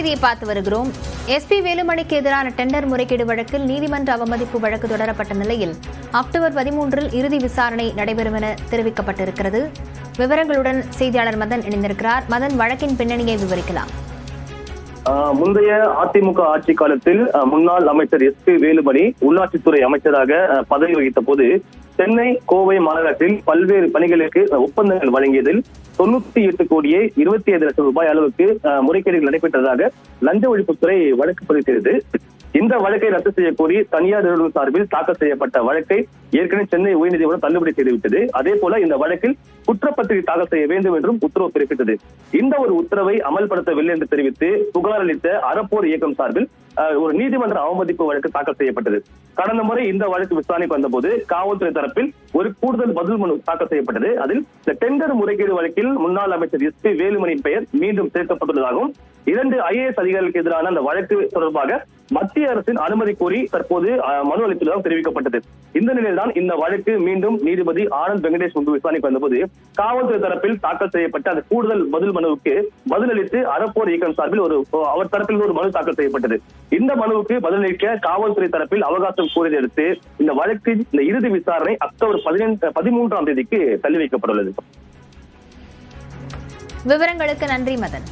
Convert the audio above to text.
செய்தியை பார்த்து வருகிறோம். எஸ்பி வேலுமணிக்கு எதிரான டெண்டர் முறைகேடு வழக்கில் நீதிமன்ற அவமதிப்பு வழக்கு தொடரப்பட்ட நிலையில் அக்டோபர் 13 இறுதி விசாரணை நடைபெறும் என தெரிவிக்கப்பட்டிருக்கிறது. விவரங்களுடன் செய்தியாளர் மதன் இணைந்திருக்கிறார். மதன், வழக்கின் பின்னணியை விவரிக்கலாம். முந்தைய அதிமுக ஆட்சி காலத்தில் முன்னாள் அமைச்சர் எஸ்பி வேலுமணி உள்ளாட்சித்துறை அமைச்சராக பதவி வகித்த போது சென்னை, கோவை மாநகராட்சியில் பல்வேறு பணிகளுக்கு ஒப்பந்தங்கள் வழங்கியதில் 98 கோடியே 25 லட்சம் ரூபாய் அளவுக்கு முறைகேடுகள் நடைபெற்றதாக லஞ்ச ஒழிப்புத்துறை வழக்கு பதிவு செய்தது. இந்த வழக்கை ரத்து செய்யக்கோரி தனியார் நிறுவனம் சார்பில் தாக்கல் செய்யப்பட்ட வழக்கை ஏற்கனவே சென்னை உயர்நீதிமன்றம் தள்ளுபடி செய்துவிட்டது. அதே போல இந்த வழக்கில் குற்றப்பத்திரிகை தாக்கல் செய்ய வேண்டும் என்றும் உத்தரவு பிறப்பித்தது. இந்த ஒரு உத்தரவை அமல்படுத்தவில்லை என்று தெரிவித்து புகார் அளித்த அறப்போர் இயக்கம் சார்பில் ஒரு நீதிமன்ற அவமதிப்பு வழக்கு தாக்கல் செய்யப்பட்டது. கடந்த முறை இந்த வழக்கு விசாரணைக்கு வந்தபோது காவல்துறை தரப்பில் ஒரு கூடுதல் பதில் மனு தாக்கல் செய்யப்பட்டது. அதில் இந்த டெண்டர் முறைகேடு வழக்கில் முன்னாள் அமைச்சர் எஸ்பி வேலுமணியின் பெயர் மீண்டும் சேர்க்கப்பட்டுள்ளதாகவும் 2 IAS அதிகாரிகளுக்கு எதிரான அந்த வழக்கு தொடர்பாக மத்திய அரசின் அனுமதி கோரி தற்போது மனு அளித்துள்ளதாக தெரிவிக்கப்பட்டது. இந்த நிலையில்தான் இந்த வழக்கு மீண்டும் நீதிபதி ஆனந்த் வெங்கடேஷ் முன்பு விசாரணைக்கு வந்தபோது காவல்துறை தரப்பில் தாக்கல் செய்யப்பட்ட அந்த கூடுதல் பதில் மனுவுக்கு பதிலளித்து அறப்போர் இயக்கம் சார்பில் அவர் தரப்பில் ஒரு மனு தாக்கல் செய்யப்பட்டது. இந்த மனுவுக்கு பதிலளிக்க காவல்துறை தரப்பில் அவகாசம் கோரியதை அடுத்து இந்த வழக்கின் இந்த இறுதி விசாரணை அக்டோபர் 13ஆம் தேதிக்கு தள்ளி வைக்கப்பட்டுள்ளது. விவரங்களுக்கு நன்றி மதன்.